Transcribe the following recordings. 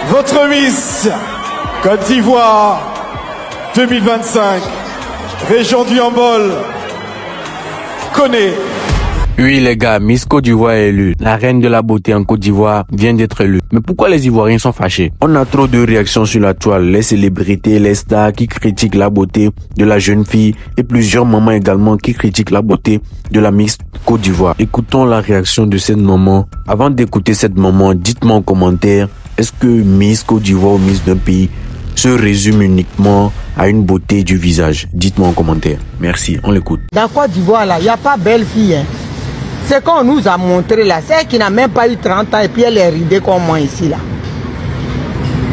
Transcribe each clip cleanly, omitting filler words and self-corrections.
Votre Miss Côte d'Ivoire 2025, région du Hambol, connaît. Oui les gars, Miss Côte d'Ivoire est élue. La reine de la beauté en Côte d'Ivoire vient d'être élue. Mais pourquoi les Ivoiriens sont fâchés? On a trop de réactions sur la toile. Les célébrités, les stars qui critiquent la beauté de la jeune fille et plusieurs mamans également qui critiquent la beauté de la Miss Côte d'Ivoire. Écoutons la réaction de cette maman. Avant d'écouter cette maman, dites-moi en commentaire, est-ce que Miss Côte d'Ivoire ou Miss d'un pays se résume uniquement à une beauté du visage? Dites-moi en commentaire. Merci, on l'écoute. Dans Côte d'Ivoire, là, il n'y a pas belle fille. Hein. C'est qu'on nous a montré là, c'est qui n'a même pas eu 30 ans et puis elle est ridée comme moi ici là.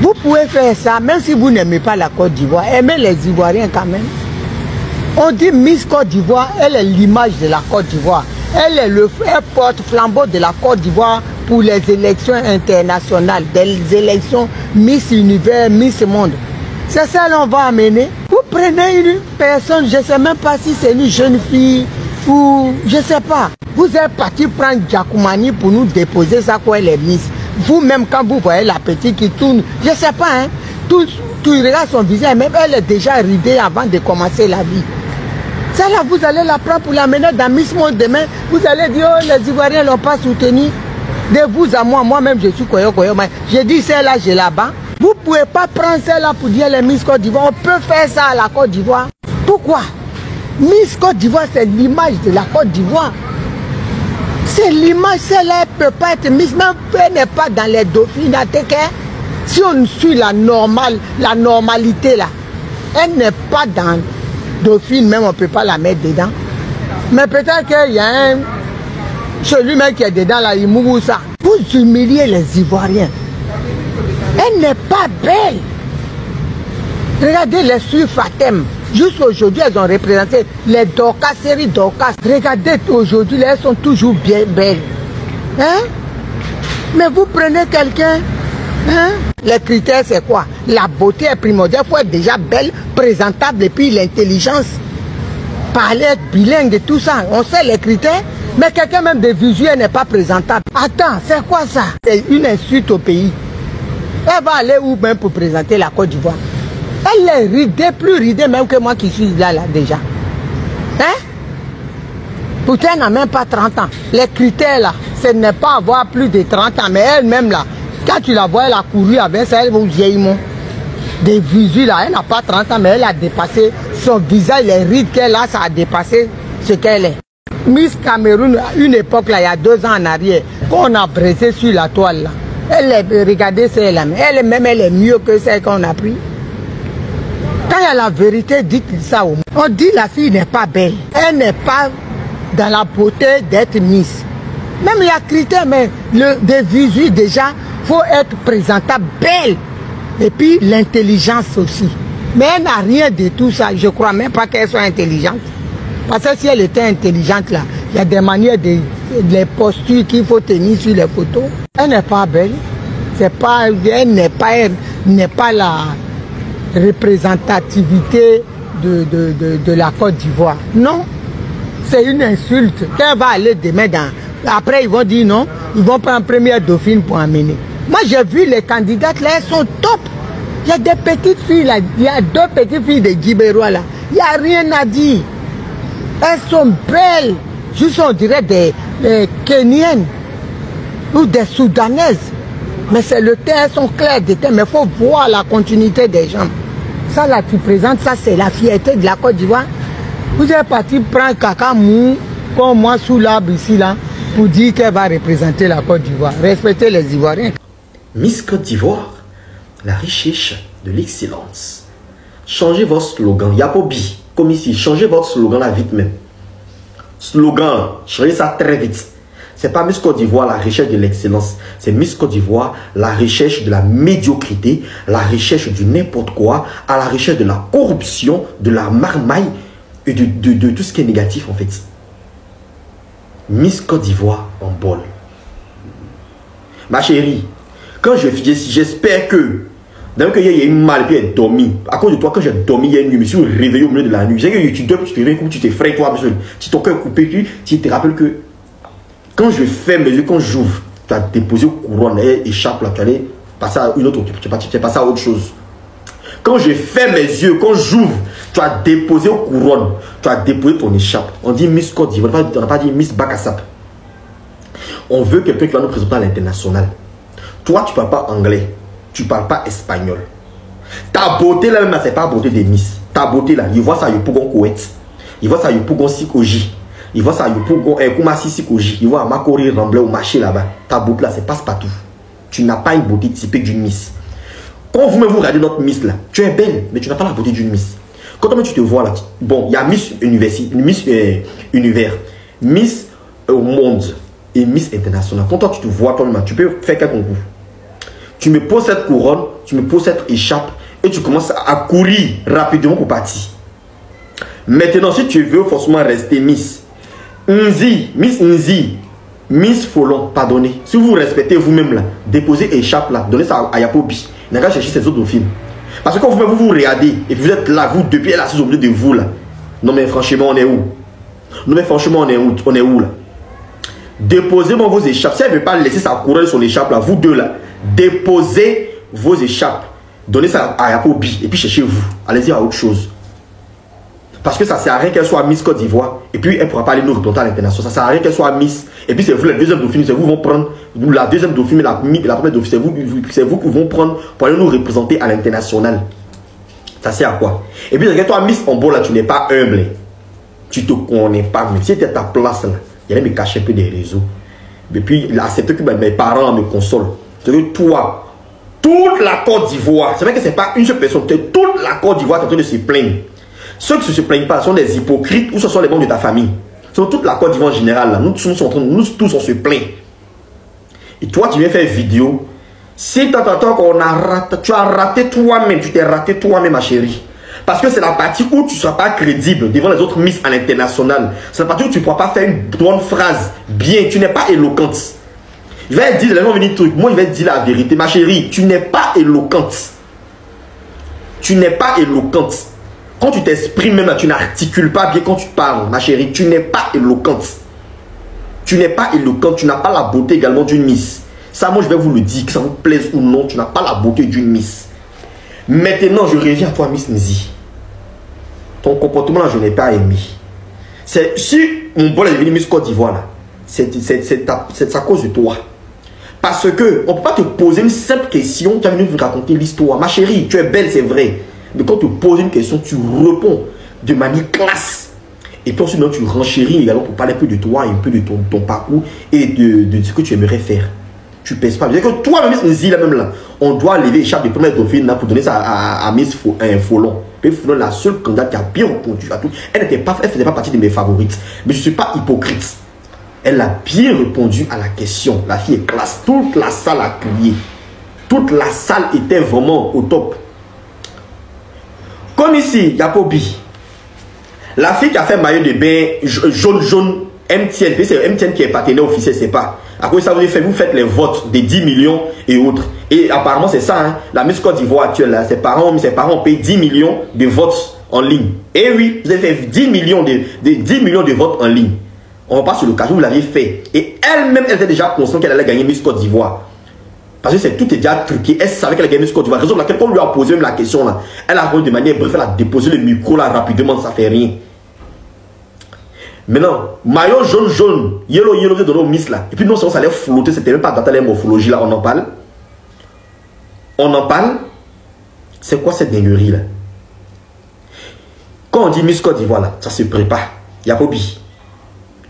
Vous pouvez faire ça, même si vous n'aimez pas la Côte d'Ivoire, aimez les Ivoiriens quand même. On dit Miss Côte d'Ivoire, elle est l'image de la Côte d'Ivoire. Elle est le porte-flambeau de la Côte d'Ivoire pour les élections internationales, des élections Miss Univers, Miss Monde. C'est ça qu'on va amener. Vous prenez une personne, je ne sais même pas si c'est une jeune fille ou je ne sais pas. Vous êtes parti prendre Giacoumani pour nous déposer ça quoi elle est Miss. Vous-même quand vous voyez la petite qui tourne, je ne sais pas, hein, tout regarde son visage, même elle est déjà ridée avant de commencer la vie. Ça là, vous allez la prendre pour l'amener dans Miss Monde demain. Vous allez dire, oh, les Ivoiriens ne l'ont pas soutenu. De vous à moi, moi-même je suis Koyo, mais je dis celle-là, j'ai là-bas. Vous ne pouvez pas prendre celle-là pour dire les Miss Côte d'Ivoire. On peut faire ça à la Côte d'Ivoire. Pourquoi? Miss Côte d'Ivoire, c'est l'image de la Côte d'Ivoire. C'est l'image, celle-là ne peut pas être Miss, même elle n'est pas dans les dauphines. Si on suit la normalité là, elle n'est pas dans dauphine, même on ne peut pas la mettre dedans. Mais peut-être qu'il y a celui-même qui est dedans là, il mourra ça. Vous humiliez les Ivoiriens. Elle n'est pas belle. Regardez les suites Fatem. Jusqu'aujourd'hui, elles ont représenté les Dorcas, série Dorcas. Regardez, aujourd'hui, elles sont toujours bien belles. Hein? Mais vous prenez quelqu'un, hein? Les critères, c'est quoi? La beauté est primordiale. Il faut être déjà belle, présentable, et puis l'intelligence. Parler, être bilingue et tout ça. On sait les critères. Mais quelqu'un même de visuel n'est pas présentable. Attends, c'est quoi ça? C'est une insulte au pays. Elle va aller où même pour présenter la Côte d'Ivoire? Elle est ridée, plus ridée même que moi qui suis là déjà. Hein? Pourtant, elle n'a même pas 30 ans. Les critères là, ce n'est pas avoir plus de 30 ans. Mais elle-même là, quand tu la vois, elle a couru avec ça, elle va vieillir. Des visus là, elle n'a pas 30 ans, mais elle a dépassé son visage, les rides qu'elle a, ça a dépassé ce qu'elle est. Miss Cameroun, à une époque là, il y a 2 ans en arrière, qu'on a brisé sur la toile là. Elle est, regardez celle-là, elle-même, elle est mieux que celle qu'on a pris. Quand il y a la vérité, dites ça au monde. On dit la fille n'est pas belle. Elle n'est pas dans la beauté d'être Miss. Même il y a critères, mais des visuels déjà, il faut être présentable, belle. Et puis l'intelligence aussi. Mais elle n'a rien de tout ça. Je ne crois même pas qu'elle soit intelligente. Parce que si elle était intelligente là, il y a des manières, des postures qu'il faut tenir sur les photos. Elle n'est pas belle. Elle n'est pas la représentativité de la Côte d'Ivoire. Non, c'est une insulte. Qu'elle va aller demain dans... Après, ils vont dire non, ils vont prendre première dauphine pour amener. Moi, j'ai vu les candidates là, elles sont top. Il y a des petites filles là, il y a 2 petites filles de Djibérois là. Il n'y a rien à dire. Elles sont belles. Juste on dirait des Kenyennes ou des Soudanaises. Mais c'est le teint, elles sont claires de teint, mais il faut voir la continuité des jambes. Ça là, tu présentes, ça c'est la fierté de la Côte d'Ivoire. Vous êtes parti prendre caca mou, comme moi sous l'arbre ici là, pour dire qu'elle va représenter la Côte d'Ivoire. Respectez les Ivoiriens. Miss Côte d'Ivoire, la richesse de l'excellence. Changez votre slogan, Yapobi, comme ici, changez votre slogan là vite même. Slogan, changez ça très vite. C'est pas Miss Côte d'Ivoire la richesse de l'excellence, c'est Miss Côte d'Ivoire la richesse de la médiocrité, la richesse du n'importe quoi, à la richesse de la corruption, de la marmaille et de tout ce qui est négatif en fait. Miss Côte d'Ivoire en bol. Ma chérie, quand je fais ici, j'espère que dans qu'il y a une mal et puis elle dormi. À cause de toi, quand j'ai dormi hier nuit, je me suis réveillé au milieu de la nuit. J'ai que tu dors, tu te réveilles comme tu t'effraies toi, si ton cœur coupé, tu te rappelles que quand je ferme mes yeux, quand j'ouvre, tu as déposé couronne et échappe là, tu allais passer à une autre, tu es passé à autre chose. Quand je ferme mes yeux, quand j'ouvre, tu as déposé au couronne, tu as déposé ton écharpe. On dit Miss Côte d'Ivoire, on n'a pas dit Miss Bakassap. On veut quelqu'un qui va nous présenter à l'international. Toi, tu ne parles pas anglais, tu ne parles pas espagnol. Ta beauté là même, c'est pas la beauté des Miss. Ta beauté là, il voit ça, il pour Koweït. Il voit ça, il pour Sikoji. Il voit ça, il pour Koumasi Sikoji. Il voit Makori Ramblé ou marché là-bas. Ta beauté là, c'est passe-partout. Tu n'as pas une beauté typique d'une Miss. Quand vous-même vous regardez notre Miss là, tu es belle, mais tu n'as pas la beauté d'une Miss. Quand tu te vois là, bon, il y a Miss Univers, Miss au monde et Miss International. Quand toi tu te vois toi-même, tu peux faire quel concours? Tu me poses cette couronne, tu me poses cette écharpe et tu commences à courir rapidement pour partir. Maintenant, si tu veux forcément rester Miss Nzi, Miss Folon, pardonnez. Si vous respectez vous-même là, déposez écharpe là, donnez ça à Yapobi. N'a qu'à chercher ces autres films. Parce que quand vous regardez et vous êtes là, vous depuis elle assise au milieu de vous là. Non mais franchement on est où? Non mais franchement on est où là? Déposez-moi vos écharpes. Si elle ne veut pas laisser sa couronne sur l'écharpe là, vous deux là, déposez vos écharpes. Donnez ça à Yapobi et puis cherchez-vous. Allez-y à autre chose. Parce que ça ne sert à rien qu'elle soit Miss Côte d'Ivoire et puis elle ne pourra pas aller nous représenter à l'international. Ça ne sert à rien qu'elle soit Miss. Et puis c'est vous la deuxième dauphine, c'est vous qui vont prendre la deuxième dauphine et la première dauphine, c'est vous qui vont prendre pour aller nous représenter à l'international. Ça sert à quoi? Et puis regarde toi Miss en bas là, tu n'es pas humble. Tu ne te connais pas. Mais si tu es à ta place là, il allait me cacher un peu des réseaux. Et puis il a accepté que mes parents me consolent. C'est que toi, toute la Côte d'Ivoire, c'est vrai que ce n'est pas une seule personne, toute la Côte d'Ivoire est en train de se plaindre. Ceux qui ne se plaignent pas sont des hypocrites ou ce sont les membres de ta famille. C'est toute la Côte d'Ivoire en général. Là. Nous tous on se plaint. Et toi tu viens faire vidéo. Si tu as raté toi-même, tu t'es raté toi-même ma chérie. Parce que c'est la partie où tu ne seras pas crédible devant les autres Miss à l'international. C'est la partie où tu ne pourras pas faire une bonne phrase bien. Tu n'es pas éloquente. Je vais dire, les gens vont venir truc. Moi je vais dire la vérité. Ma chérie, tu n'es pas éloquente. Tu n'es pas éloquente. Quand tu t'exprimes même là, tu n'articules pas bien quand tu parles, ma chérie. Tu n'es pas éloquente. Tu n'es pas éloquente. Tu n'as pas la beauté également d'une Miss. Ça, moi, je vais vous le dire, que ça vous plaise ou non, tu n'as pas la beauté d'une Miss. Maintenant, je reviens à toi, Miss Nzi. Ton comportement, là, je n'ai pas aimé. Si mon bol est devenu Miss Côte d'Ivoire, là, c'est à cause de toi. Parce que on ne peut pas te poser une simple question, tu as venu nous raconter l'histoire. Ma chérie, tu es belle, c'est vrai. Mais quand tu poses une question, tu réponds de manière classe. Et puis ensuite, tu renchéris également pour parler un peu de toi, un peu de ton parcours et de ce que tu aimerais faire. Tu ne pèses pas. C'est que toi, Miss Nzi, là même là, on doit lever l'écharpe de première dauphine là pour donner ça à Miss Folon. Puis Folon, la seule candidate qui a bien répondu à tout. Elle ne faisait pas partie de mes favorites. Mais je ne suis pas hypocrite. Elle a bien répondu à la question. La fille est classe. Toute la salle a crié. Toute la salle était vraiment au top. Comme ici, Yapobi, la fille qui a fait maillot de bain jaune, MTN, c'est MTN qui est partenaire officiel, c'est pas. À cause de ça, vous faites les votes des 10 millions et autres. Et apparemment, c'est ça, hein, la Miss Côte d'Ivoire actuelle, là, ses parents payent 10 millions de votes en ligne. Et oui, vous avez fait 10 millions de votes en ligne. On va pas sur le cas, vous l'avez fait. Et elle-même, elle était déjà consciente qu'elle allait gagner Miss Côte d'Ivoire. Parce que tout est déjà truqué. Elle savait qu'elle a gagné Miss Côte d'Ivoire. Raison pour laquelle, quand on lui a posé même la question là, elle a répondu de manière bref, elle a déposé le micro là rapidement, ça fait rien. Maintenant, maillot jaune, yellow, vous donné au Miss là. Et puis non seulement ça allait flotter, c'était même pas dans la morphologie là, on en parle. On en parle. C'est quoi cette dinguerie là? Quand on dit Miss Côte d'Ivoire là, ça se prépare. Yapobi,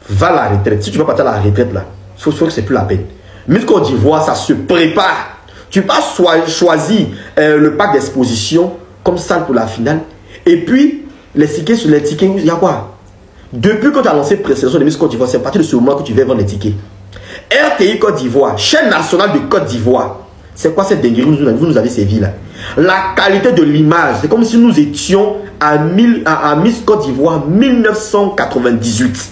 va à la retraite. Si tu vas partir à la retraite là, il faut que c'est plus la peine. Miss Côte d'Ivoire, ça se prépare. Tu vas choisir le pack d'exposition comme ça pour la finale. Et puis, les tickets sur les tickets, il y a quoi? Depuis que tu as lancé présélection de Miss Côte d'Ivoire, c'est à partir de ce moment que tu vas vendre les tickets. RTI Côte d'Ivoire, chaîne nationale de Côte d'Ivoire. C'est quoi cette dinguerie vous nous avez servi là? La qualité de l'image, c'est comme si nous étions à Miss Côte d'Ivoire 1998.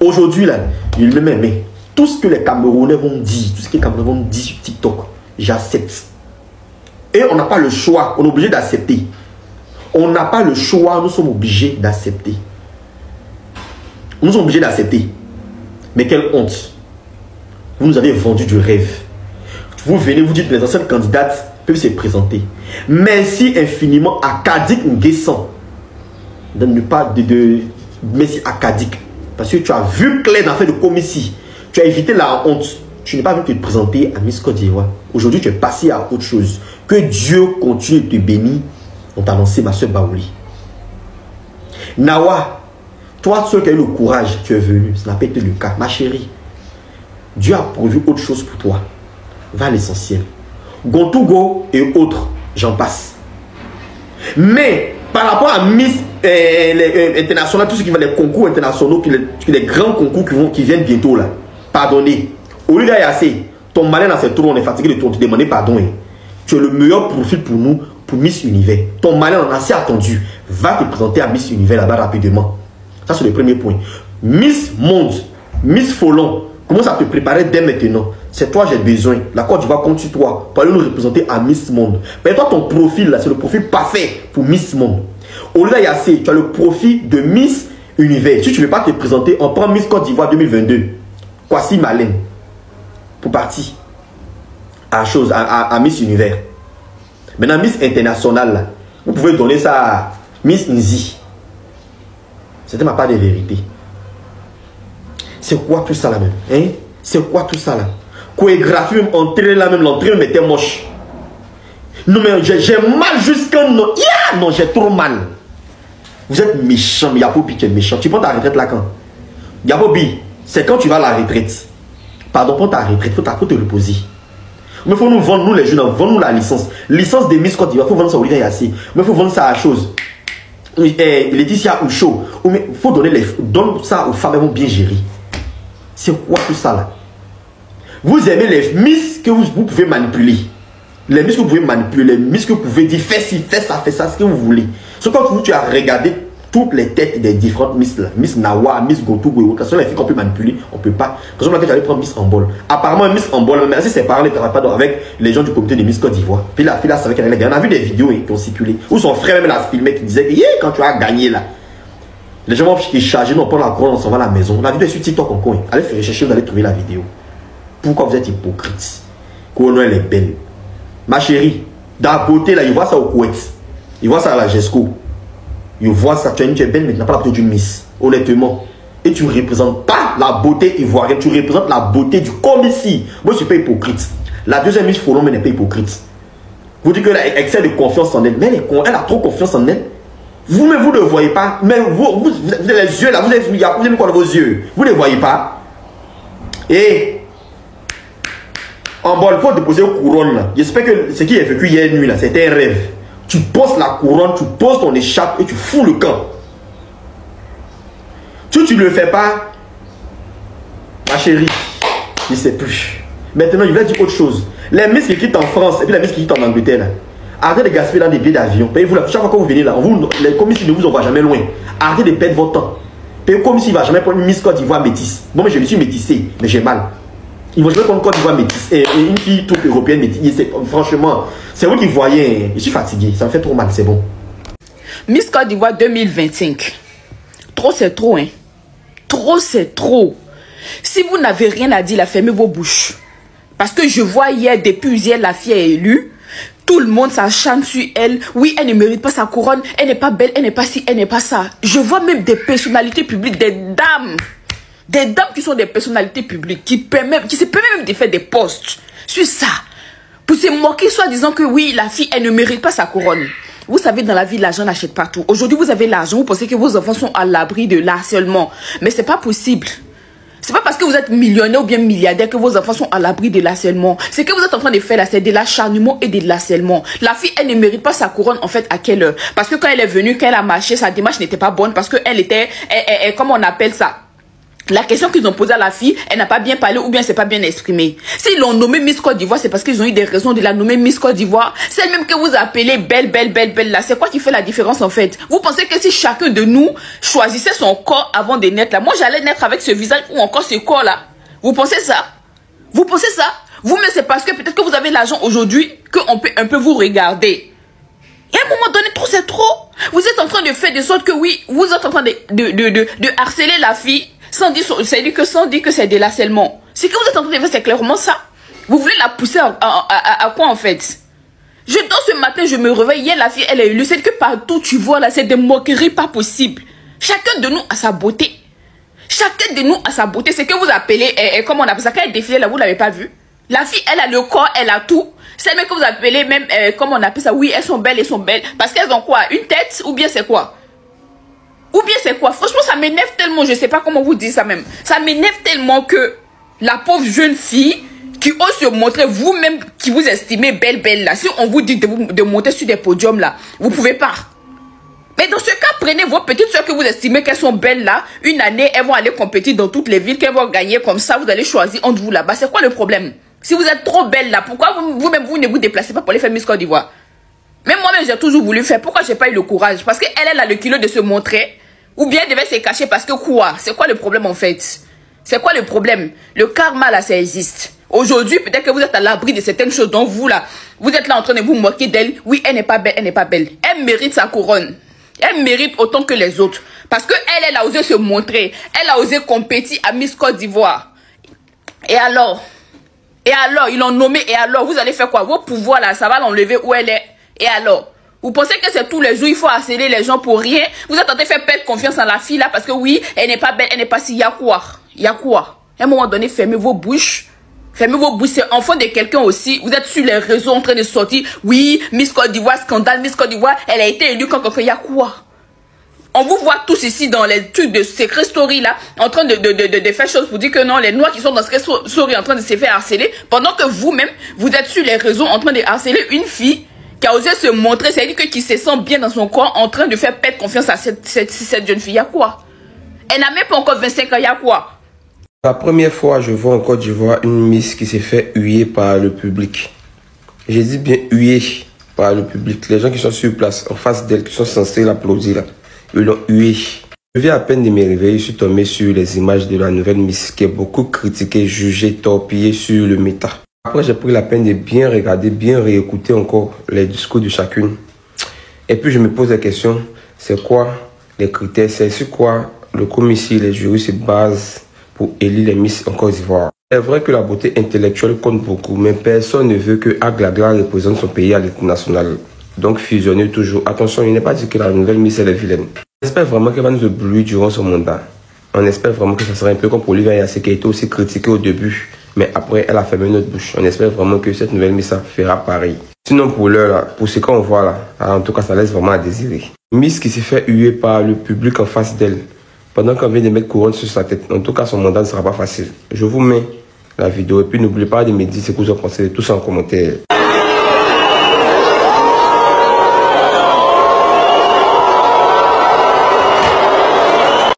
Aujourd'hui là, il me met. Tout ce que les Camerounais vont dire, tout ce que les Camerounais vont dire sur TikTok, j'accepte. Et on n'a pas le choix, on est obligé d'accepter. On n'a pas le choix, nous sommes obligés d'accepter. Nous sommes obligés d'accepter. Mais quelle honte. Vous nous avez vendu du rêve. Vous venez, vous dites que les anciennes candidates peuvent se présenter. Merci infiniment à Kadik Nguessan de ne pas merci à Kadik. Parce que tu as vu clair dans l'affaire de Komissi. Tu as évité la honte. Tu n'es pas venu te présenter à Miss Côte d'Ivoire. Aujourd'hui, tu es passé à autre chose. Que Dieu continue de te bénir. On t'a annoncé ma soeur Baouli. Nawa, toi seul qui as eu le courage, tu es venu. Ça n'a pas été le cas. Ma chérie, Dieu a prévu autre chose pour toi. Va à l'essentiel. Gontougo et autres, j'en passe. Mais par rapport à Miss international, tout ce qui va les concours internationaux, les grands concours qui viennent bientôt là, pardonnez. Au lieu d'aller assez, ton malin dans cette tour, on est fatigué de te demander pardon. Hein. Tu es le meilleur profil pour nous, pour Miss Univers. Ton malin, on a assez attendu. Va te présenter à Miss Univers là-bas rapidement. Ça, c'est le premier point. Miss Monde, Miss Folon, commence à te préparer dès maintenant. C'est toi, j'ai besoin. La Côte d'Ivoire compte sur toi pour aller nous représenter à Miss Monde. Mais toi, ton profil là, c'est le profil parfait pour Miss Monde. Au lieu d'aller assez, tu as le profil de Miss Univers. Si tu ne veux pas te présenter, on prend Miss Côte d'Ivoire 2022. Kwasi Malin. Pour partir à Miss Univers. Maintenant, Miss International, là, vous pouvez donner ça à Miss Nzi. C'était ma part de vérité. C'est quoi tout ça là même? Hein? C'est quoi tout ça là? Chorégraphie, même entrée là même, l'entrée même était moche. Non mais j'ai mal jusqu'à... Non, yeah! Non, j'ai trop mal. Vous êtes méchant, Yapobi qui est méchant. Tu prends ta retraite là quand? Yapobi, c'est quand tu vas à la retraite. Pardon, pour ta retraite, il faut te reposer. Mais il faut nous vendre, nous les jeunes, vendre nous la licence. Licence de Miss Côte d'Ivoire, il faut vendre ça au Ligue Yassi. Mais il faut vendre ça à chose. Laetitia ou chaud. Il faut donne ça aux femmes, elles vont bien gérer. C'est quoi tout ça là? Vous aimez les Miss que vous pouvez manipuler. Les Miss que vous pouvez manipuler, les Miss que vous pouvez dire fais ci, fais ça, ce que vous voulez. Sauf quand tu as regardé toutes les têtes des différentes Miss là, Miss Nawa, Miss Gotougou et autres, ce sont les filles qu'on peut manipuler, on peut pas. Parce que j'allais prendre Miss Ambol. Apparemment Miss Ambol, même si ses parents ne travaillent pas avec les gens du comité de Miss Côte d'Ivoire. Puis la fille là savait qu'elle allait gagner. On a vu des vidéos qui ont circulé. Où son frère même l'a filmé qui disait que yeah, quand tu as gagné là. Les gens vont charger, nous on prend la couronne, on s'en va à la maison. La vidéo est sur TikTok en coin. Allez faire rechercher, vous allez trouver la vidéo. Pourquoi vous êtes hypocrite? Couronne elle est belle. Ma chérie, dans la beauté là, il voit ça au Kuwait. Il voit ça à la GESCO. Il voit ça, tu es belle, mais tu n'as pas la beauté d'une Miss. Honnêtement. Et tu ne représentes pas la beauté ivoirienne, tu représentes la beauté du Komissi. Moi, je ne suis pas hypocrite. La deuxième Miss Folon, mais n'est pas hypocrite. Vous dites qu'elle a excès de confiance en elle. Mais elle a trop confiance en elle. Vous-même, vous ne le voyez pas. Mais vous avez les yeux là, vous avez mis quoi dans vos yeux? Vous ne les voyez pas. Et en bas, il faut déposer une couronne là. J'espère que ce qui est vécu hier nuit là, c'était un rêve. Tu poses la couronne, tu poses ton écharpe et tu fous le camp. Si tu ne le fais pas, ma chérie, je ne sais plus. Maintenant, je vais dire autre chose. Les Miss qui quittent en France et puis les Miss qui quittent en Angleterre, là, arrêtez de gaspiller dans des billets d'avion. Payez-vous là. Chaque fois que vous venez là, les commissions ne vous envoient jamais loin. Arrêtez de perdre votre temps. Payez comme s'il ne va jamais prendre une Miss Côte d'Ivoire métisse. Bon, mais je me suis métissé, mais j'ai mal. Ils vont jamais prendre une Côte d'Ivoire métisse et une fille toute européenne métisse. Franchement, c'est vous qui voyez. Je suis fatigué, ça me fait trop mal, c'est bon. Miss Côte d'Ivoire 2025. Trop, c'est trop, hein. Trop, c'est trop. Si vous n'avez rien à dire, fermez vos bouches. Parce que je vois hier, depuis hier, la fille est élue. Tout le monde s'acharne sur elle. Oui, elle ne mérite pas sa couronne. Elle n'est pas belle, elle n'est pas ci, elle n'est pas ça. Je vois même des personnalités publiques, des dames. Des dames qui sont des personnalités publiques, qui se permettent même de faire des posts sur ça. Pour se moquer, soit disant que oui, la fille, elle ne mérite pas sa couronne. Vous savez, dans la vie, l'argent n'achète pas tout. Aujourd'hui, vous avez l'argent, vous pensez que vos enfants sont à l'abri de l'harcèlement. Mais c'est pas possible. C'est pas parce que vous êtes millionnaire ou bien milliardaire que vos enfants sont à l'abri de l'harcèlement. C'est que vous êtes en train de faire là, c'est de l'acharnement et de l'harcèlement. La fille, elle ne mérite pas sa couronne en fait à quelle heure? Parce que quand elle est venue, quand elle a marché, sa démarche n'était pas bonne parce qu'elle était, comment on appelle ça? La question qu'ils ont posée à la fille, elle n'a pas bien parlé ou bien c'est pas bien exprimé. S'ils l'ont nommée Miss Côte d'Ivoire, c'est parce qu'ils ont eu des raisons de la nommer Miss Côte d'Ivoire. Celle même que vous appelez belle là, c'est quoi qui fait la différence en fait? Vous pensez que si chacun de nous choisissait son corps avant de naître là, moi j'allais naître avec ce visage ou encore ce corps là? Vous pensez ça? Vous pensez ça? Vous-même c'est parce que peut-être que vous avez l'argent aujourd'hui qu'on peut un peu vous regarder. Et à un moment donné, trop c'est trop. Vous êtes en train de faire de sorte que oui, vous êtes en train de harceler la fille. Sans dire que c'est de l'harcèlement. Ce que vous êtes en train de faire, c'est clairement ça. Vous voulez la pousser à quoi en fait? Je dors ce matin, je me réveille, hier la fille, elle est élue. C'est que partout tu vois là, c'est des moqueries pas possibles. Chacun de nous a sa beauté. Chacun de nous a sa beauté. C'est que vous appelez, comment on appelle ça, quand elle défilait là, vous l'avez pas vu? La fille, elle a le corps, elle a tout. C'est même que vous appelez même, comment on appelle ça, oui, elles sont belles. Parce qu'elles ont quoi? Une tête? Ou bien c'est quoi? Ou bien c'est quoi? Franchement, ça m'énerve tellement, je sais pas comment vous dire ça même. Ça m'énerve tellement que la pauvre jeune fille qui ose se montrer, vous-même qui vous estimez belle là, si on vous dit de monter sur des podiums là, vous pouvez pas. Mais dans ce cas, prenez vos petites soeurs que vous estimez qu'elles sont belles là, une année, elles vont aller compétir dans toutes les villes, qu'elles vont gagner comme ça, vous allez choisir entre vous là-bas. C'est quoi le problème? Si vous êtes trop belle là, pourquoi vous-même vous ne vous déplacez pas pour aller faire Miss Côte d'Ivoire? Même moi-même, j'ai toujours voulu faire. Pourquoi j'ai pas eu le courage? Parce qu'elle a le culot de se montrer. Ou bien elle devait se cacher parce que quoi? C'est quoi le problème en fait? C'est quoi le problème? Le karma là, ça existe. Aujourd'hui, peut-être que vous êtes à l'abri de certaines choses dont vous là, vous êtes là en train de vous moquer d'elle. Oui, elle n'est pas belle, elle n'est pas belle. Elle mérite sa couronne. Elle mérite autant que les autres. Parce que elle a osé se montrer. Elle a osé compétir à Miss Côte d'Ivoire. Et alors, ils l'ont nommé. Et alors, vous allez faire quoi? Vos pouvoirs là, ça va l'enlever où elle est. Et alors? Vous pensez que c'est tous les jours, il faut harceler les gens pour rien? Vous êtes en train de faire perdre confiance en la fille là parce que oui, elle n'est pas belle, elle n'est pas si. Il y a quoi? Il y a quoi? À un moment donné, fermez vos bouches. Fermez vos bouches, c'est enfant de quelqu'un aussi. Vous êtes sur les réseaux en train de sortir. Oui, Miss Côte d'Ivoire, scandale, Miss Côte d'Ivoire, elle a été élue quand il y a quoi? On vous voit tous ici dans les trucs de Secret Story là, en train de faire choses pour dire que non, les noirs qui sont dans Secret Story en train de se faire harceler, pendant que vous-même, vous êtes sur les réseaux en train de harceler une fille qui a osé se montrer, c'est-à-dire qui se sent bien dans son corps, en train de faire perdre confiance à cette jeune fille. Il y a quoi? Elle n'a même pas encore 25 ans, il y a quoi? La première fois, je vois en Côte d'Ivoire une Miss qui s'est fait huer par le public. J'ai dit bien huer par le public. Les gens qui sont sur place, en face d'elle, qui sont censés l'applaudir là, ils l'ont hué. Je viens à peine de me réveiller, je suis tombé sur les images de la nouvelle Miss qui est beaucoup critiquée, jugée, torpillée sur le méta. Après, j'ai pris la peine de bien regarder, bien réécouter encore les discours de chacune. Et puis, je me pose la question, c'est quoi les critères? C'est sur quoi le commissaire, les jurys se basent pour élire les Miss en Côte d'Ivoire? C'est vrai que la beauté intellectuelle compte beaucoup, mais personne ne veut que Aglagla représente son pays à l'international. Donc fusionner toujours. Attention, il n'est pas dit que la nouvelle Miss elle est vilaine. On espère vraiment qu'elle va nous éblouir durant son mandat. On espère vraiment que ça sera un peu comme pour Olivia Yassé qui a été aussi critiquée au début, mais après elle a fermé notre bouche. On espère vraiment que cette nouvelle Miss fera pareil. Sinon pour l'heure là, pour ce qu'on voit là, en tout cas ça laisse vraiment à désirer. Miss qui s'est fait huer par le public en face d'elle, pendant qu'on vient de mettre couronne sur sa tête. En tout cas son mandat ne sera pas facile. Je vous mets la vidéo et puis n'oubliez pas de me dire ce que vous en pensez, tout ça en commentaire.